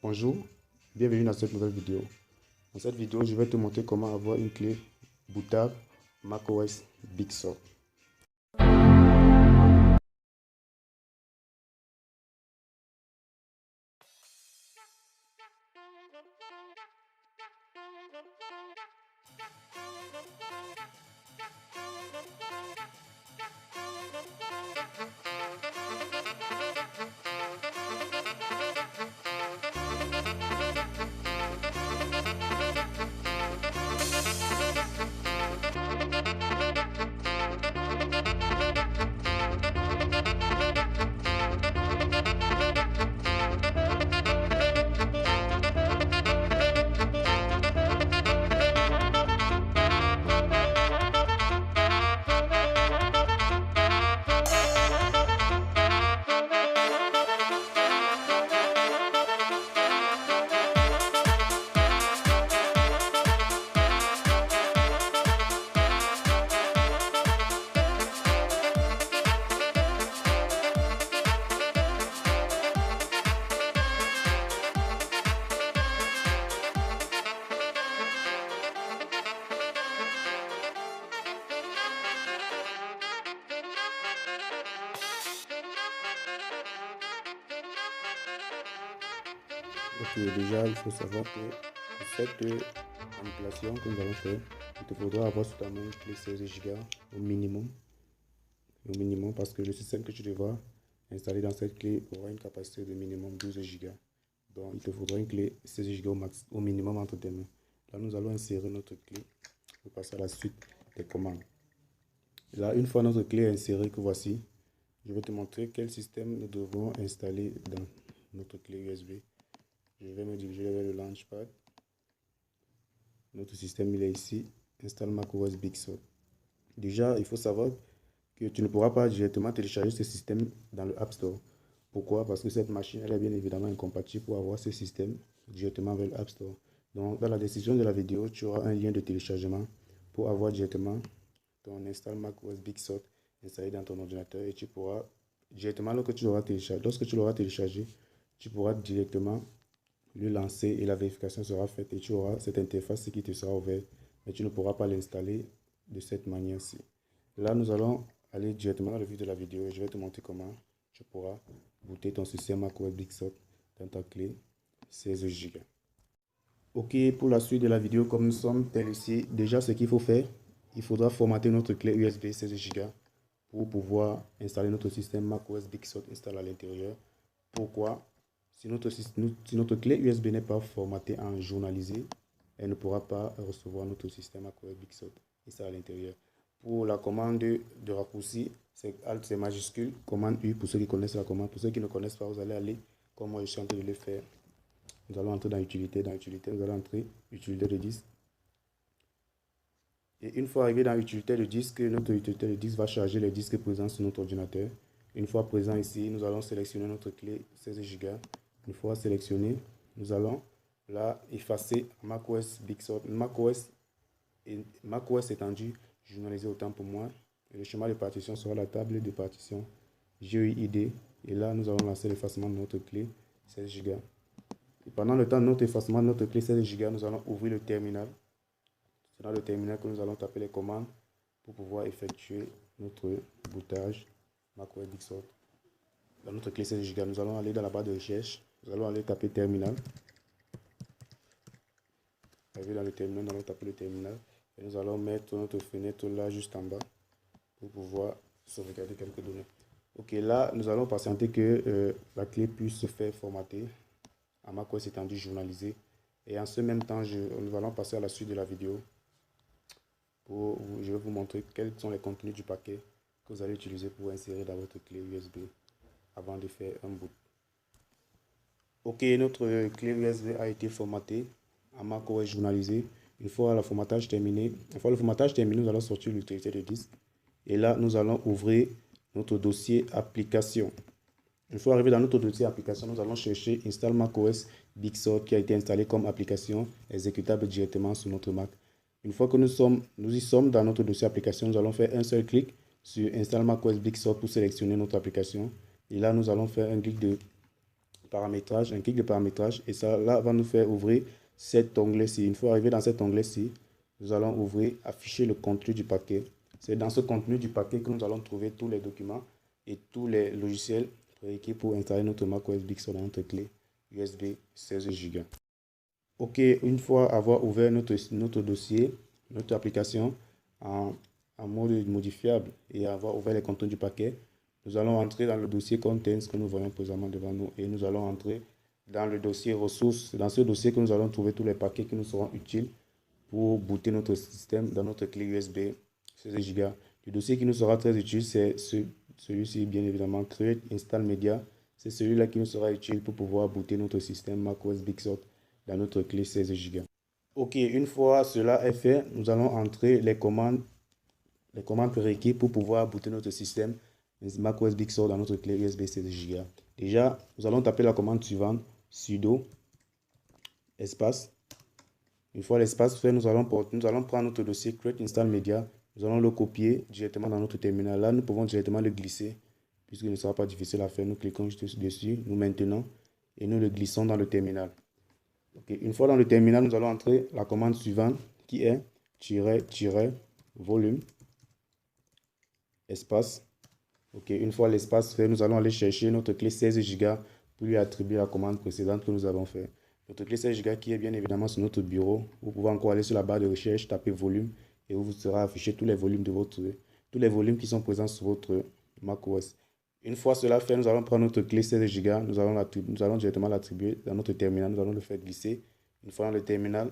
Bonjour, bienvenue dans cette nouvelle vidéo. Dans cette vidéo, je vais te montrer comment avoir une clé bootable macOS Big Sur. Ok, déjà, il faut savoir que pour cette manipulation que nous allons faire, il te faudra avoir sur ta main une clé 16 Go au minimum, parce que le système que tu devras installer dans cette clé aura une capacité de minimum 12 Go. Donc, il te faudra une clé 16 Go au minimum entre tes mains. Là, nous allons insérer notre clé pour passer à la suite des commandes. Là, une fois notre clé insérée que voici, je vais te montrer quel système nous devons installer dans notre clé USB. Je vais me diriger vers le Launchpad. Notre système il est ici. Installe macOS Big Sur. Déjà, il faut savoir que tu ne pourras pas directement télécharger ce système dans le App Store. Pourquoi? Parce que cette machine elle est bien évidemment incompatible pour avoir ce système directement vers le App Store. Donc, dans la description de la vidéo, tu auras un lien de téléchargement pour avoir directement ton Install macOS Big Sur installé dans ton ordinateur et tu pourras directement, lorsque tu l'auras téléchargé, tu pourras directement le lancer et la vérification sera faite et tu auras cette interface qui te sera ouverte, mais tu ne pourras pas l'installer de cette manière-ci. Là, nous allons aller directement dans le vif de la vidéo et je vais te montrer comment tu pourras booter ton système macOS Big Sur dans ta clé 16 Go. Ok, pour la suite de la vidéo, comme nous sommes tel ici, déjà ce qu'il faut faire, il faudra formater notre clé USB 16 Go pour pouvoir installer notre système macOS Big Sur installé à l'intérieur. Pourquoi? Si notre clé USB n'est pas formatée en journalisé, elle ne pourra pas recevoir notre système macOS Big Sur installé à l'intérieur. Pour la commande de raccourci, c'est Alt, c'est majuscule, commande U pour ceux qui connaissent la commande. Pour ceux qui ne connaissent pas, vous allez aller comme moi je suis en train de le faire. Nous allons entrer dans utilité, nous allons entrer utilité de disque. Et une fois arrivé dans utilité de disque, notre utilité de disque va charger les disques présents sur notre ordinateur. Une fois présent ici, nous allons sélectionner notre clé 16 Go. Une fois sélectionné, nous allons là effacer macOS Big Sur, macOS étendu, journalisé autant pour moi. Et le schéma de partition sera la table de partition GUID. Et là, nous allons lancer l'effacement de notre clé 16 Go. Et pendant le temps de notre effacement de notre clé 16 Go, nous allons ouvrir le terminal. C'est dans le terminal que nous allons taper les commandes pour pouvoir effectuer notre bootage macOS Big Sur. Dans notre clé 16 Go, nous allons aller dans la barre de recherche. Nous allons aller taper terminal. Arrivé dans le terminal, nous allons taper le terminal. Et nous allons mettre notre fenêtre là juste en bas pour pouvoir sauvegarder quelques données. Ok, là, nous allons patienter que la clé puisse se faire formater en macOS étendu journalisé. Et en ce même temps, nous allons passer à la suite de la vidéo. Je vais vous montrer quels sont les contenus du paquet que vous allez utiliser pour insérer dans votre clé USB avant de faire un boot. Ok, notre clé USB a été formatée en macOS journalisé. Une fois le formatage terminé, nous allons sortir l'utilité de disque. Et là, nous allons ouvrir notre dossier application. Une fois arrivé dans notre dossier application, nous allons chercher Install macOS Big Sur qui a été installé comme application exécutable directement sur notre Mac. Une fois que nous y sommes dans notre dossier application, nous allons faire un seul clic sur Install macOS Big Sur pour sélectionner notre application. Et là, nous allons faire un clic de paramétrage, un clic de paramétrage, et ça là va nous faire ouvrir cet onglet-ci. Une fois arrivé dans cet onglet-ci, nous allons ouvrir afficher le contenu du paquet. C'est dans ce contenu du paquet que nous allons trouver tous les documents et tous les logiciels prérequis pour installer notre macOS Big Sur dans notre clé USB 16 Go. Ok, une fois avoir ouvert notre dossier, notre application en mode modifiable et avoir ouvert les contenus du paquet, nous allons entrer dans le dossier Contents que nous voyons présentement devant nous et nous allons entrer dans le dossier ressources. C'est dans ce dossier que nous allons trouver tous les paquets qui nous seront utiles pour booter notre système dans notre clé USB 16 Go. Le dossier qui nous sera très utile, c'est celui-ci, bien évidemment, Create Install Media. C'est celui-là qui nous sera utile pour pouvoir booter notre système macOS Big Sur dans notre clé 16 Go. Ok, une fois cela est fait, nous allons entrer les commandes prérequis pour pouvoir booter notre système macOS Big Sur dans notre clé USB 16 Go. Déjà, nous allons taper la commande suivante, sudo espace. Une fois l'espace fait, nous allons prendre notre dossier Create Install Media. Nous allons le copier directement dans notre terminal. Là, nous pouvons directement le glisser, puisqu'il ne sera pas difficile à faire. Nous cliquons juste dessus, nous maintenons et nous le glissons dans le terminal. Okay. Une fois dans le terminal, nous allons entrer la commande suivante qui est volume espace. Okay. Une fois l'espace fait, nous allons aller chercher notre clé 16 Go pour lui attribuer la commande précédente que nous avons fait. Notre clé 16 Go qui est bien évidemment sur notre bureau. Vous pouvez encore aller sur la barre de recherche, taper volume et vous sera affiché tous les volumes tous les volumes qui sont présents sur votre macOS. Une fois cela fait, nous allons prendre notre clé 16 Go, nous allons directement l'attribuer dans notre terminal, nous allons le faire glisser. Une fois dans le terminal,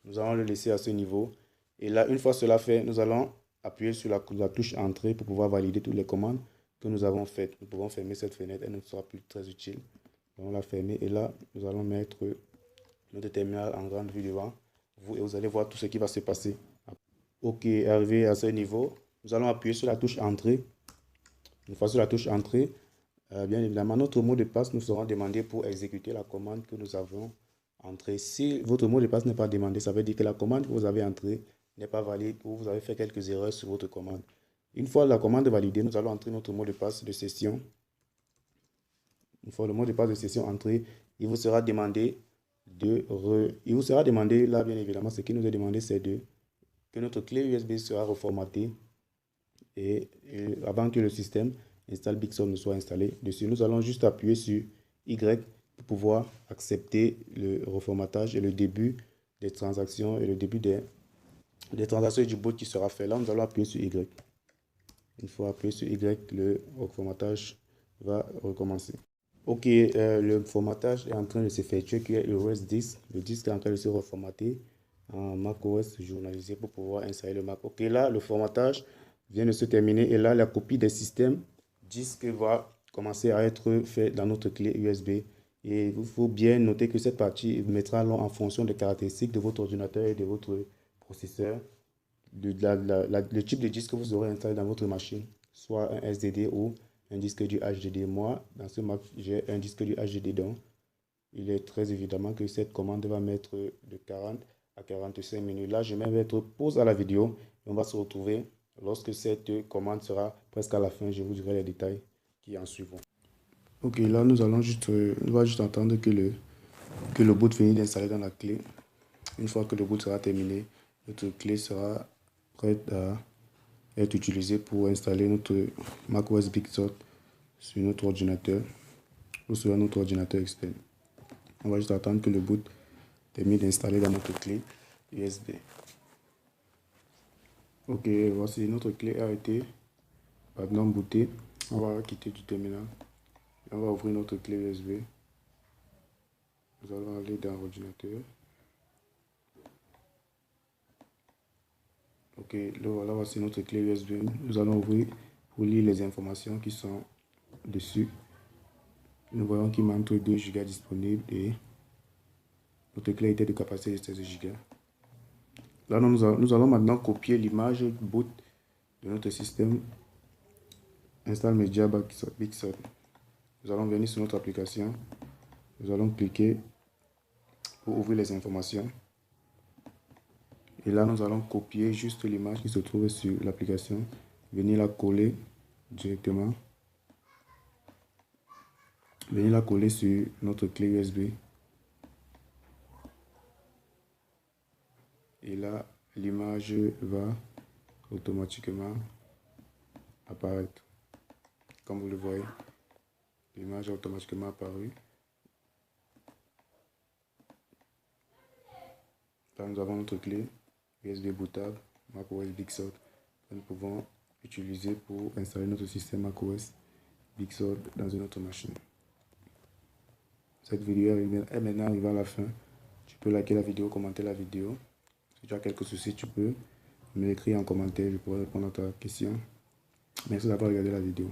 nous allons le laisser à ce niveau. Et là, une fois cela fait, nous allons appuyer sur la touche Entrée pour pouvoir valider toutes les commandes que nous avons faites. Nous pouvons fermer cette fenêtre, elle ne sera plus très utile. Nous allons la fermer et là, nous allons mettre notre terminal en grande vue devant vous et vous allez voir tout ce qui va se passer. Ok, arrivé à ce niveau, nous allons appuyer sur la touche Entrée. Une fois sur la touche Entrée, bien évidemment, notre mot de passe nous sera demandé pour exécuter la commande que nous avons entrée. Si votre mot de passe n'est pas demandé, ça veut dire que la commande que vous avez entrée n'est pas valide ou vous avez fait quelques erreurs sur votre commande. Une fois la commande validée, nous allons entrer notre mot de passe de session. Une fois le mot de passe de session entré, il vous sera demandé là, bien évidemment, ce qui nous est demandé, c'est que notre clé USB sera reformatée et avant que le système install Big Sur ne soit installé dessus. Nous allons juste appuyer sur Y pour pouvoir accepter le reformatage et le début des transactions et le début des transactions du boot qui sera fait. Là, nous allons appuyer sur Y. Une fois appuyé sur Y, le reformatage va recommencer. Ok, le formatage est en train de s'effectuer, qui est le OS 10. Le disque est en train de se reformater en macOS journalisé pour pouvoir installer le Mac. Ok, là, le formatage vient de se terminer et là, la copie des systèmes disque va commencer à être fait dans notre clé USB. Et il faut bien noter que cette partie mettra en fonction des caractéristiques de votre ordinateur et de votre processeur, le type de disque que vous aurez installé dans votre machine, soit un SSD ou un disque du HDD. Moi, dans ce Mac, j'ai un disque du HDD, donc il est très évidemment que cette commande va mettre de 40 à 45 minutes. Là, je vais mettre pause à la vidéo et on va se retrouver lorsque cette commande sera presque à la fin. Je vous dirai les détails qui en suivront. Ok, là, on va juste attendre que le boot finisse d'installer dans la clé. Une fois que le boot sera terminé, notre clé sera prête à être utilisée pour installer notre macOS Big Sur sur notre ordinateur ou sur notre ordinateur externe. On va juste attendre que le boot termine d'installer dans notre clé USB. Ok, voici notre clé a été maintenant bootée. On va quitter du terminal. On va ouvrir notre clé USB. Nous allons aller dans l'ordinateur. Ok, voilà, voici notre clé USB. Nous allons ouvrir pour lire les informations qui sont dessus. Nous voyons qu'il manque 2 Go disponibles et notre clé était de capacité de 16 Go. Là, nous allons maintenant copier l'image boot de notre système Install Media Big Sur. Nous allons venir sur notre application. Nous allons cliquer pour ouvrir les informations. Et là, nous allons copier juste l'image qui se trouve sur l'application. Venir la coller directement. venir la coller sur notre clé USB. Et là, l'image va automatiquement apparaître. Comme vous le voyez, l'image est automatiquement apparue. Là, nous avons notre clé USB bootable macOS Big Sur que nous pouvons utiliser pour installer notre système macOS Big Sur dans une autre machine. Cette vidéo est maintenant arrivée à la fin. Tu peux liker la vidéo, commenter la vidéo. Si tu as quelques soucis, tu peux me l'écrire en commentaire. Je pourrai répondre à ta question. Merci d'avoir regardé la vidéo.